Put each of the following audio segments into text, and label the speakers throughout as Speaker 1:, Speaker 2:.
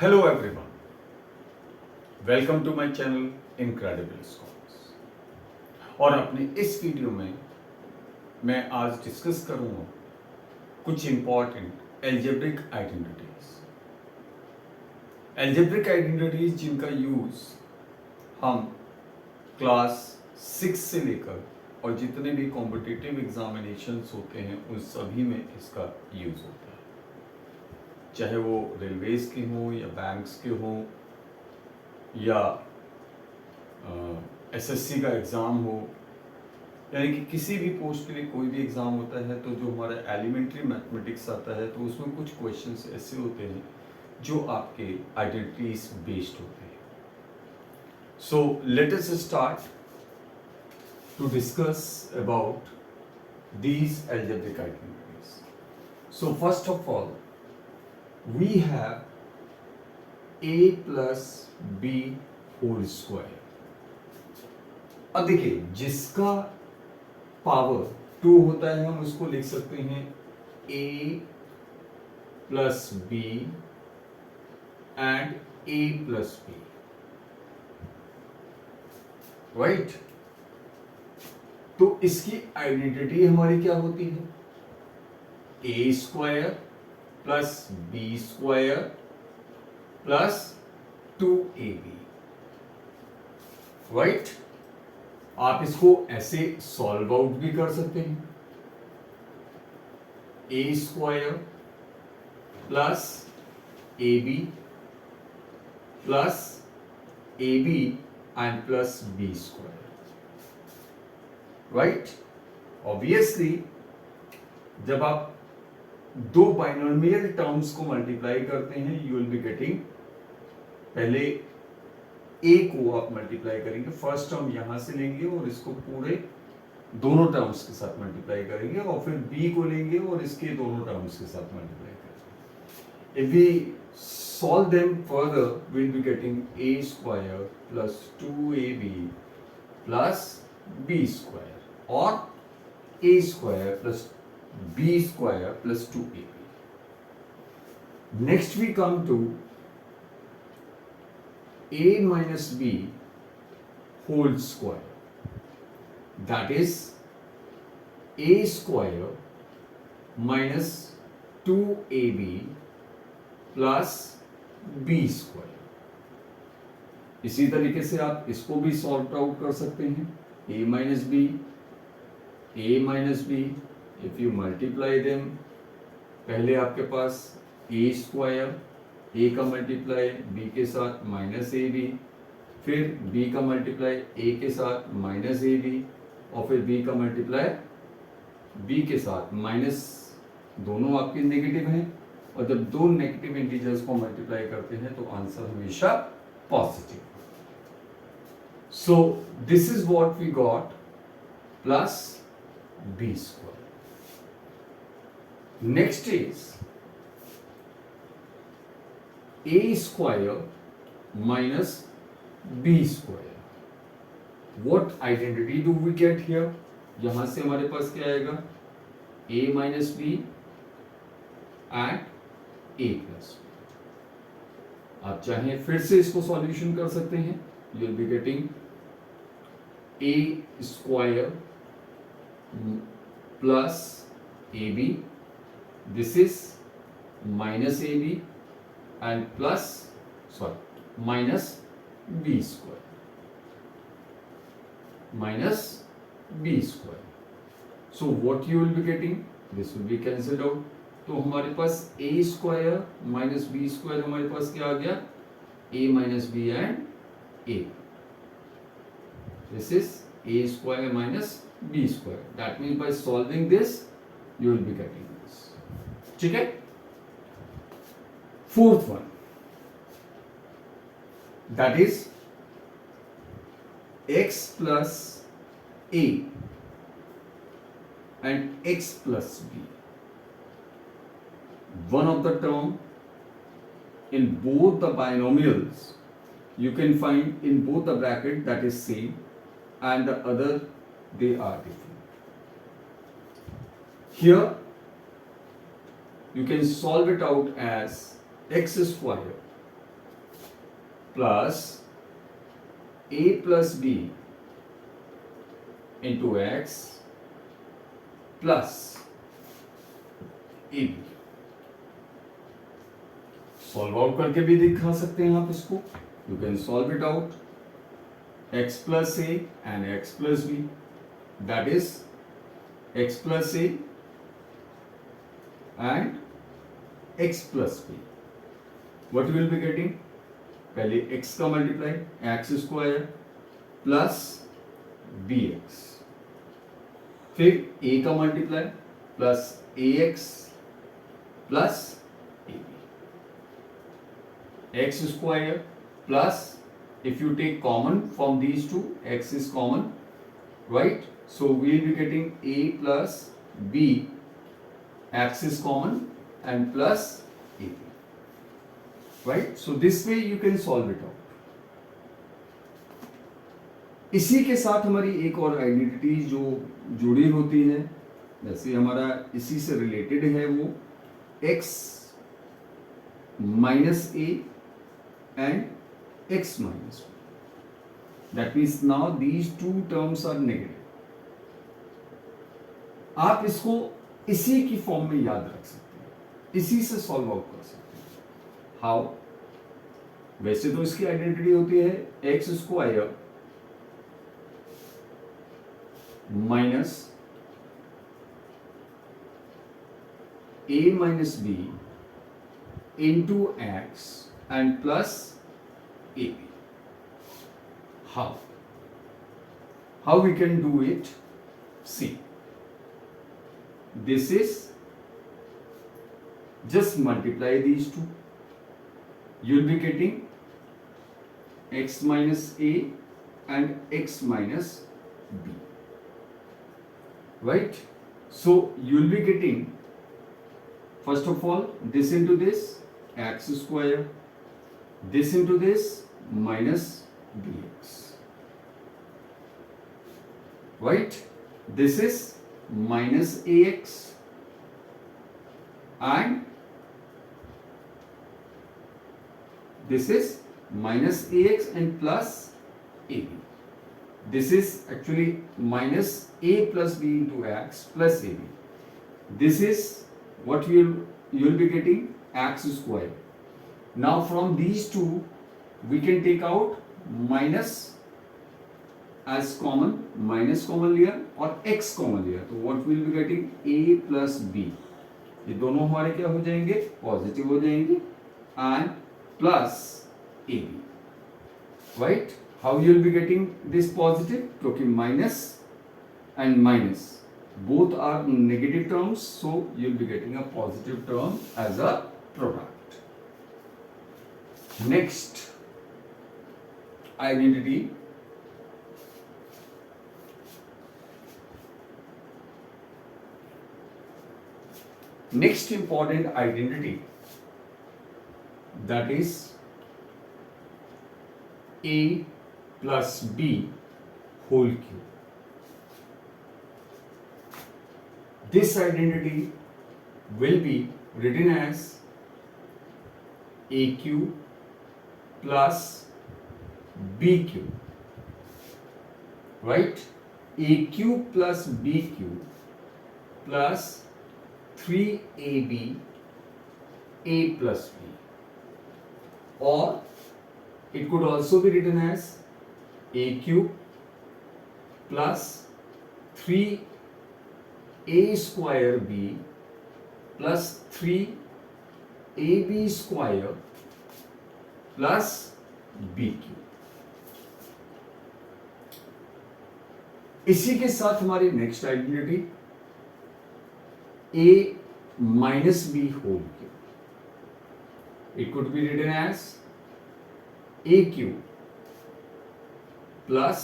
Speaker 1: Hello everyone, welcome to my channel incredible scholars. और अपने इस वीडियो में मैं आज डिस्कस करूंगा कुछ important algebraic identities. Algebraic identities जिनका यूज हम क्लास 6 से लेकर और जितने भी कॉम्पिटिटिव एग्जामिनेशंस होते हैं उन सभी में इसका यूज होता है, चाहे वो रेलवेज के हों या बैंक्स के हों या एसएससी का एग्ज़ाम हो, यानी कि किसी भी पोस्ट के लिए कोई भी एग्ज़ाम होता है तो जो हमारा एलिमेंट्री मैथमेटिक्स आता है तो उसमें कुछ क्वेश्चंस ऐसे होते हैं जो आपके आइडेंटिटीज बेस्ड होते हैं। So let us start to discuss about these algebraic identities. So first of all, we have a plus b whole square. अब देखिए, जिसका पावर 2 होता है हम उसको लिख सकते हैं a plus b and a plus b, right. तो इसकी आइडेंटिटी हमारी क्या होती है? A square plus B square plus 2ab, right. आप इसको ऐसे सॉल्व आउट भी कर सकते हैं, A square plus A B plus A B and plus B square, right. Obviously जब आप दो बाइनोमियल टर्म्स को मल्टीप्लाई करते हैं यू विल बी गेटिंग, पहले ए को आप मल्टीप्लाई करेंगे, फर्स्ट टर्म यहां से लेंगे और इसको पूरे दोनों टर्म्स के साथ मल्टीप्लाई करेंगे और फिर बी को लेंगे और इसके दोनों टर्म्स के साथ मल्टीप्लाई करेंगे। If we solve them further we will be getting a square plus 2ab plus B square और a square plus b square plus 2ab. Next we come to a minus b whole square, that is a square minus 2ab plus b square. इसी तरीके से आप इसको भी solve out कर सकते हैं, a minus b, if you multiply them, पहले आपके पास a स्क्वायर, a का मल्टीप्लाई b के साथ माइनस ए बी, फिर b का मल्टीप्लाई a के साथ माइनस ए बी और फिर b का मल्टीप्लाई b के साथ माइनस, दोनों आपके नेगेटिव हैं और जब दो नेगेटिव इंटीजर्स को मल्टीप्लाई करते हैं तो आंसर हमेशा positive. So this is what we got plus b square. Next is a square minus b square. What identity do we get here? यहां से हमारे पास क्या आएगा? a minus b and a plus b. आप चाहें फिर से इसको सॉल्यूशन कर सकते हैं, you will be getting a square plus ab, this is minus ab and plus minus b square, minus b square. So what you will be getting, this will be cancelled out. तो हमारे पास a square minus b square हमारे पास क्या आ गया? a minus b and a. This is a square minus b square. That means by solving this you will be getting this. ठीक है? Fourth one, that is x plus a and x plus b. One of the term in both the binomials you can find in both the bracket that is same and the other they are different. Here you can solve it out as x square plus a plus b into x plus A b. Solve out करके भी दिखा सकते हैं आप इसको। You can solve it out. x plus a and x plus b, that is x plus a and x plus b. What you will be getting? पहले x का multiply x square plus bx, फिर a का multiply plus ax plus ab, x square plus, if you take common from these two, x is common, right? So we will be getting a plus b, x is common, and plus ab, right? So this way you can solve it out. इसी के साथ हमारी एक और identity जो जुड़ी होती है, जैसे हमारा इसी से रिलेटेड है, वो x minus a and x minus b. That means now these two terms are negative. आप इसको इसी की फॉर्म में याद रख सकते हैं, इसी से सॉल्व आउट कर सकते हैं। हाउ? वैसे तो इसकी आइडेंटिटी होती है x square minus a minus b into x and plus ab. How we can do it? See, this is, just multiply these two, you'll be getting x minus a and x minus b, right? So you'll be getting, first of all, this into this, x square, this into this, minus bx, right? This is minus ax and this is minus ax and plus ab. This is actually minus a plus b into x plus ab. This is what you will be getting, x square. Now from these two we can take out minus as common, minus common लिया और x common लिया, तो what will be getting a plus b, ये दोनों हमारे क्या हो जाएंगे, पॉजिटिव हो जाएंगे, and plus ab, right? How you will be getting this positive, क्योंकि minus and minus both are negative terms, so you will be getting a positive term as a product. Next identity, next important identity, that is a plus b whole cube. This identity will be written as a cube plus b cube, right? A cube plus b cube plus 3ab a plus b, or it could also be written as a cube plus 3a square b plus 3ab square plus b cube. इसी के साथ हमारी next identity a minus b whole cube. It could be written as a cube plus,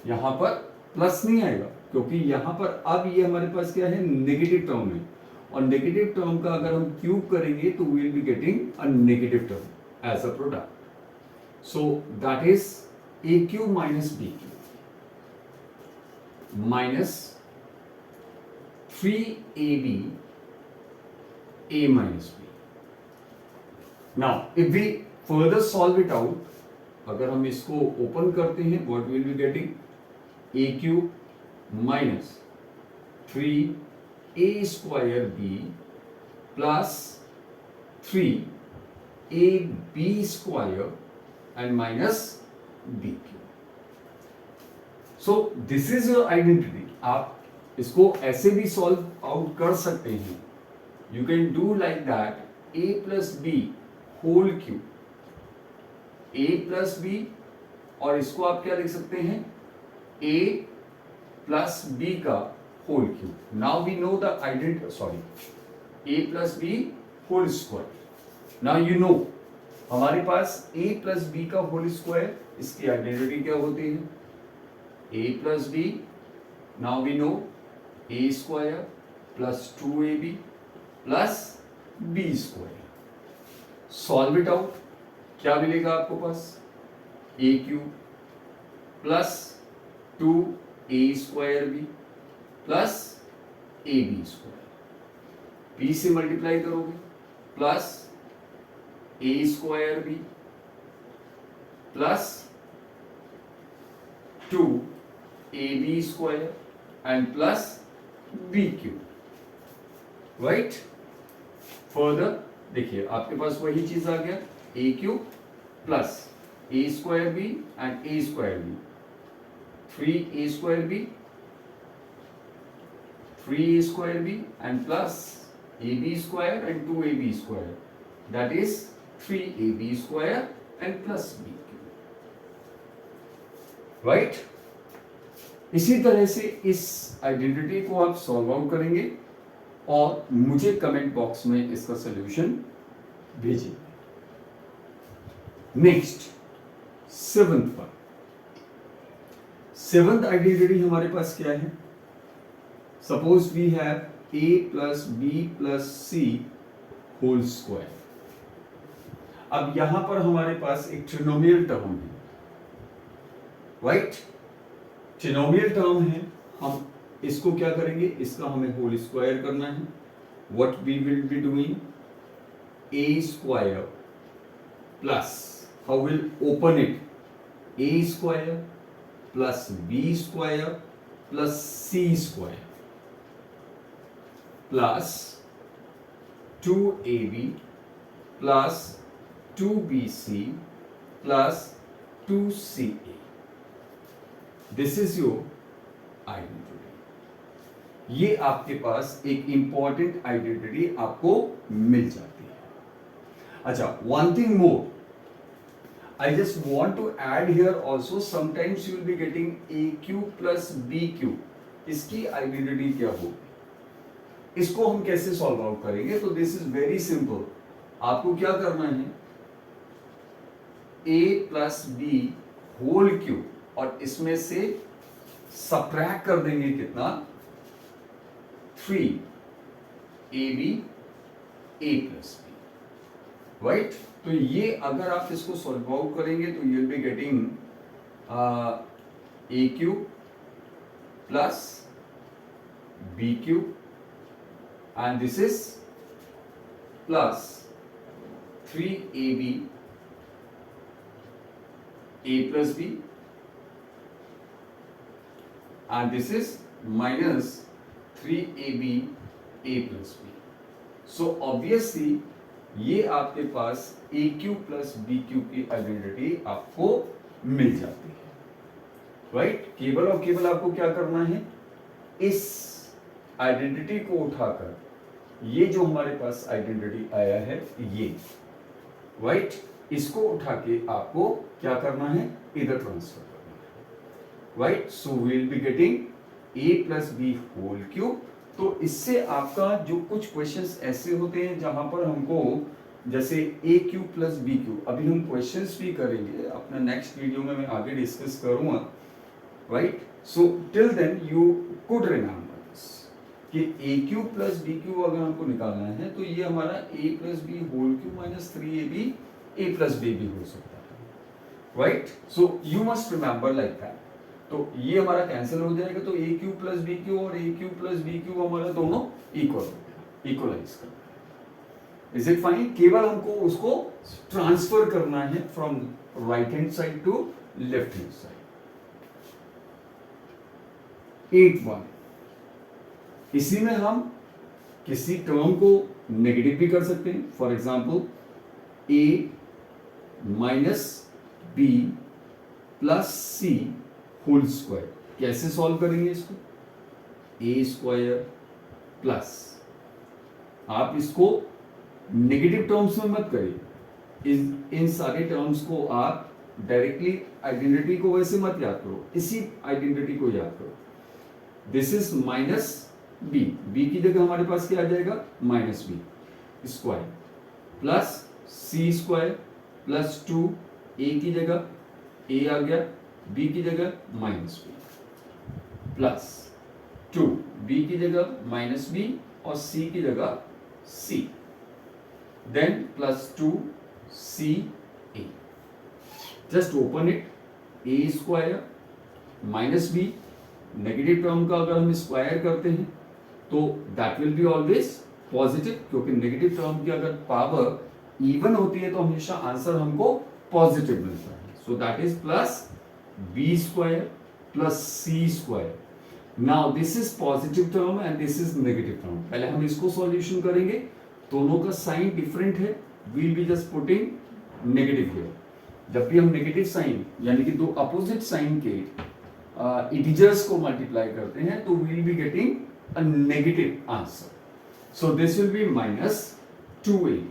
Speaker 1: यहां पर plus नहीं आएगा क्योंकि यहां पर अब ये हमारे पास क्या है, नेगेटिव टर्म है, और नेगेटिव टर्म का अगर हम क्यूब करेंगे तो we will be getting a negative term as a product. So that is a cube minus b cube minus 3ab a minus b. Now if we further solve it out, अगर हम इसको open करते हैं, what will be getting, a cube minus 3 a square b plus 3 a b square and minus b cube. So this is your identity. आप इसको ऐसे भी solve out कर सकते हैं. You can do like that, a plus b whole cube, a plus b, और इसको आप क्या लिख सकते हैं, a प्लस बी का whole cube. Now we know the identity, sorry, a plus b whole square. Now you know हमारे पास a प्लस बी का होल स्क्वायर, इसकी आइडेंटिटी क्या होती है, a plus b. Now we know a square plus 2ab plus B square. Solve it out, क्या मिलेगा आपको पास, a cube plus 2a square b plus A b square. B से मल्टीप्लाई करोगे plus a square b plus 2ab square and plus b cube. Right. Further देखिए आपके पास वही चीज आ गया, a cube plus a square b and a square b, 3a square b, 3a square b and plus ab square and 2ab square, that is 3ab square and plus b cube. Right. इसी तरह से इस identity को आप solve out करेंगे और मुझे comment box में इसका सॉल्यूशन भेजिए. नेक्स्ट, सेवंथ पर. सेवंथ आइडेंटिटी हमारे पास क्या है, suppose we have a plus b plus c whole square. अब यहां पर हमारे पास एक ट्रिनोमियल टर्म है. राइट. ट्रिनोमियल टर्म है, हम इसको क्या करेंगे, इसका हमें होल स्क्वायर करना है. What we will be doing, a square plus, how will open it, a square plus b square plus c square plus 2ab plus 2bc plus 2ca. This is your identity. ये आपके पास एक important identity आपको मिल जाती है. अच्छा, one thing more, I just want to add here also, sometimes you will be getting a cube plus b cube. इसकी identity क्या होगी, इसको हम कैसे सॉल्व आउट करेंगे, तो दिस इज वेरी सिंपल. आपको क्या करना है, a plus b whole cube, और इसमें से सबट्रैक्ट कर देंगे कितना, 3ab a plus B. Right. तो ये अगर आप इसको सॉल्व आउट करेंगे तो you will be getting a cube plus b cube and this is plus 3ab a plus b and this is minus 3ab a plus b. So obviously ये आपके पास a cube plus b cube की identity आपको मिल जाती है. Right. केवल और केवल आपको क्या करना है, इस आइडेंटिटी को उठाकर, ये जो हमारे पास आइडेंटिटी आया है ये, राइट, इसको उठा के आपको क्या करना है, इधर ट्रांसफर करना है. Right. So we will be getting a plus b whole cube. तो इससे आपका जो कुछ क्वेश्चंस ऐसे होते हैं जहां पर हमको, जैसे ए क्यूब प्लस बी क्यूब, अभी हम क्वेश्चंस भी करेंगे अपना नेक्स्ट वीडियो में, मैं आगे डिस्कस करूंगा. Right. So till then you could remember this कि a cube plus b cube अगर हमको निकालना है तो ये हमारा a plus b whole cube minus 3ab a plus b भी हो सकता है. Right. So you must remember like that. तो ये हमारा कैंसिल हो जाएगा, तो a cube plus b cube और a cube plus b cube हमारा दोनों इक्वल हो गया, इक्वलाइज कर. Is it fine? केवल हमको उसको ट्रांसफर करना है from right hand side to left hand side. 8(1). इसी में हम किसी टर्म को नेगेटिव भी कर सकते हैं. For example a minus b plus c whole square. कैसे सॉल्व करेंगे इसको? a स्क्वायर प्लस, आप इसको नेगेटिव टर्म्स में मत करिए. इन सारे टर्म्स को आप डायरेक्टली आइडेंटिटी को वैसे मत याद करो, इसी आइडेंटिटी को याद करो. This is minus b. B की जगह हमारे पास क्या आ जाएगा? Minus b square plus c square plus 2. A की जगह ए आ गया, बी की जगह माइनस बी प्लस 2. बी की जगह माइनस बी और सी की जगह C. Then plus 2 C A. Just open it. A square minus B, negative term का अगर हम स्क्वायर करते हैं तो that will be always positive, क्योंकि नेगेटिव टर्म की अगर पावर इवन होती है तो हमेशा आंसर हमको पॉजिटिव मिलता है. So that is plus B square plus c square. Now this is positive term and this is negative term. पहले हम इसको सॉल्यूशन करेंगे. दोनों का साइन डिफरेंट है. Will be just putting negative here. जब भी हम नेगेटिव साइन यानी कि दो अपोजिट साइन के इंटीजर्स को मल्टीप्लाई करते हैं तो we will be getting a negative answer. So this will be minus 2ab,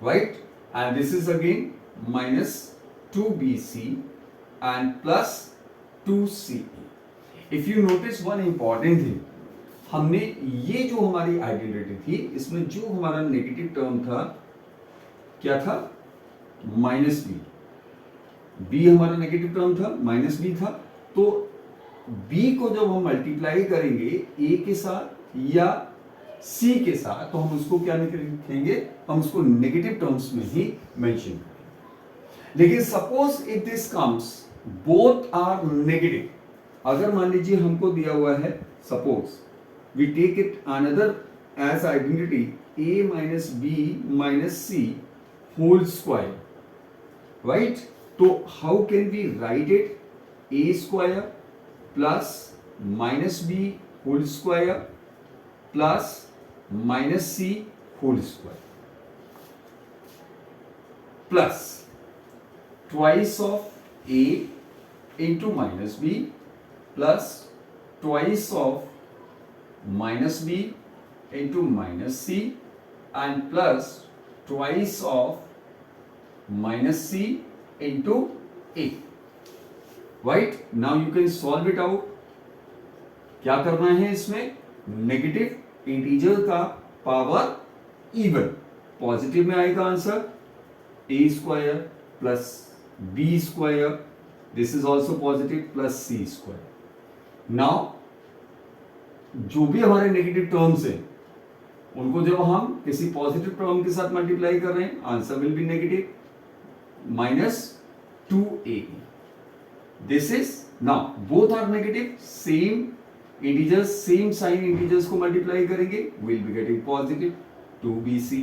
Speaker 1: right? And this is again minus 2bc and plus 2ce. If you notice one important thing, हमने ये जो हमारी identity थी इसमें जो हमारा नेगेटिव टर्म था क्या था? Minus b. बी हमारा नेगेटिव टर्म था, माइनस बी था. तो बी को जब हम मल्टीप्लाई करेंगे ए के साथ या सी के साथ तो हम उसको क्या लिखेंगे? हम उसको नेगेटिव टर्म्स में ही मेंशन करेंगे. लेकिन suppose if this comes both are negative. अगर मान लीजिए हमको दिया हुआ है, suppose we take it another as identity a minus b minus c whole square, right? तो how can we write it? a square plus minus b whole square plus minus c whole square plus twice of a into minus b plus twice of minus b into minus c and plus twice of minus c into a. Right? Now you can solve it out. क्या करना है इसमें? Negative integer का power even. Positive में आएगा answer a square plus b square, this is also positive, plus c square. Now जो भी हमारे नेगेटिव टर्म्स हैं उनको जब हम किसी पॉजिटिव टर्म के साथ मल्टीप्लाई कर रहे हैं answer will be negative minus 2ab. This is now both are negative, same integers, same sign integers को मल्टीप्लाई करेंगे will be getting positive 2bc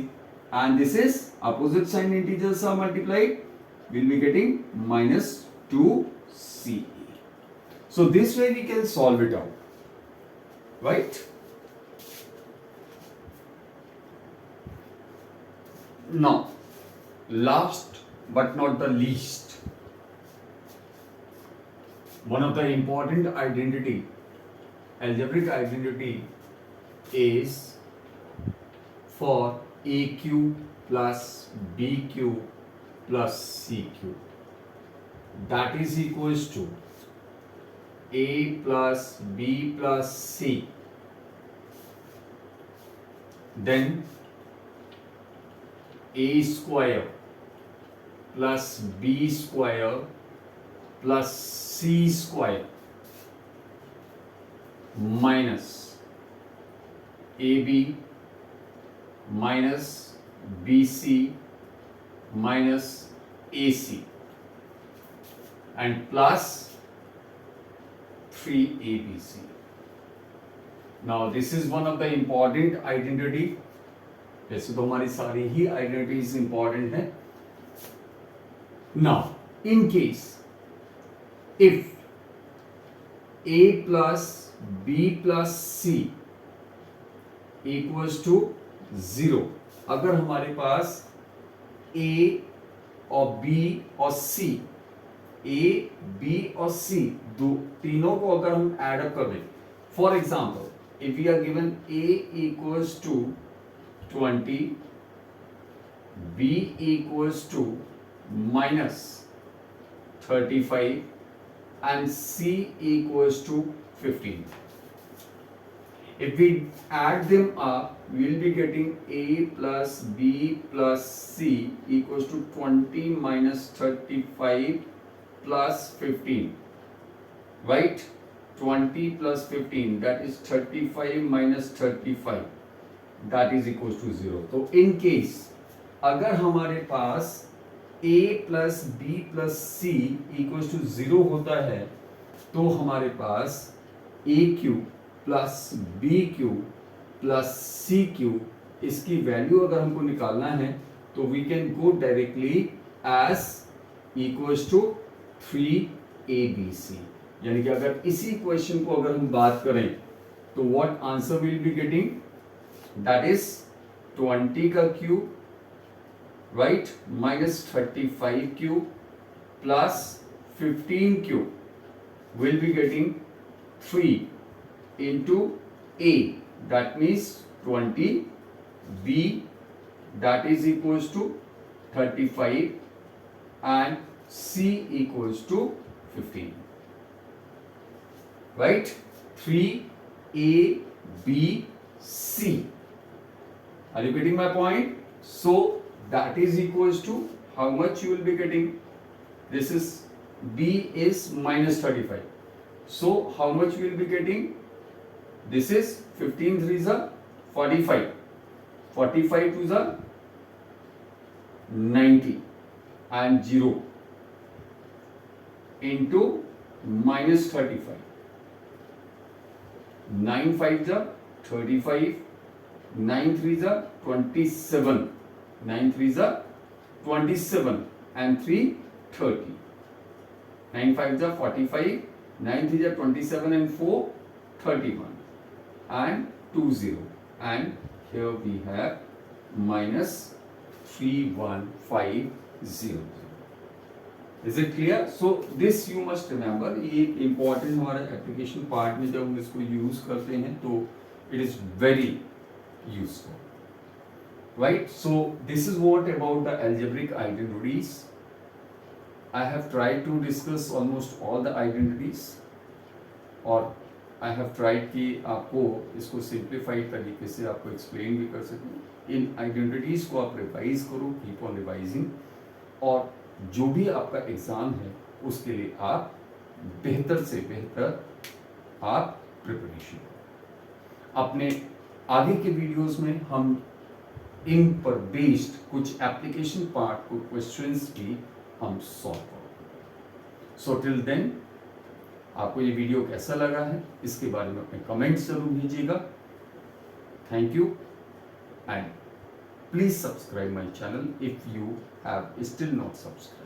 Speaker 1: and this is opposite sign integers are multiplied will be getting minus 2ce. So this way we can solve it out. Right? Now, last but not the least, one of the important identity, algebraic identity is for AQ plus BQ plus CQ. That is equals to a plus b plus c. Then a square plus b square plus c square minus ab minus bc minus ac and plus 3abc. Now this is one of the important identity वैसे तो हमारी सारी ही identities important है। Now in case if a plus b plus c equals to 0, अगर हमारे पास a और b और c, a b और c दो तीनों को अगर हम ऐड अप कर दें, for example if we are given a equals to 20, b equals to -35 and c equals to 15. If we add them up, we will be getting a plus b plus c equals to 20 minus 35 plus 15. Right? 20 plus 15, that is 35 minus 35, that is equals to 0. तो in case अगर हमारे पास a plus b plus c equals to 0 होता है तो हमारे पास a cube plus b cube plus c cube, इसकी वैल्यू अगर हमको निकालना है तो we can go directly as equals to 3abc। यानी कि अगर इसी क्वेश्चन को अगर हम बात करें तो what answer will be getting, that is 20 का cube, right, minus 35 cube plus 15 cube will be getting 3 into a, that means 20, b that is equals to 35 and c equals to 15, right? 3 a b c, are you getting my point? So that is equals to how much you will be getting, this is b is minus 35, so how much you will be getting, this is 15 3s are 45, 45 2s are 90 and 0 into minus 35, 9 5s are 35, 9 3s are 27, 9 3s are 27 and 3 30, 9 5s are 45, 9 3s are 27 and 4 31 and 2 0, and here we have minus 3150. Is it clear? So this you must remember, ये एक important हमारा application part में जब हम इसको use करते हैं तो it is very useful. Right, so this is what about the algebraic identities. I have tried to discuss almost all the identities, और I have tried कि आपको इसको simplified तरीके से आपको explain भी कर सकूं। इन identities को आप revise करो, keep on revising, और जो भी आपका एग्जाम है उसके लिए आप बेहतर से बेहतर आप प्रिपरेशन। अपने आगे के वीडियोस में हम इन पर बेस्ड कुछ एप्लीकेशन पार्ट को क्वेश्चंस भी हम सॉल्व करेंगे। सो टिल देन आपको ये वीडियो कैसा लगा है इसके बारे में अपने कमेंट्स जरूर भेजिएगा। Thank you and please subscribe my channel if you have still not subscribed.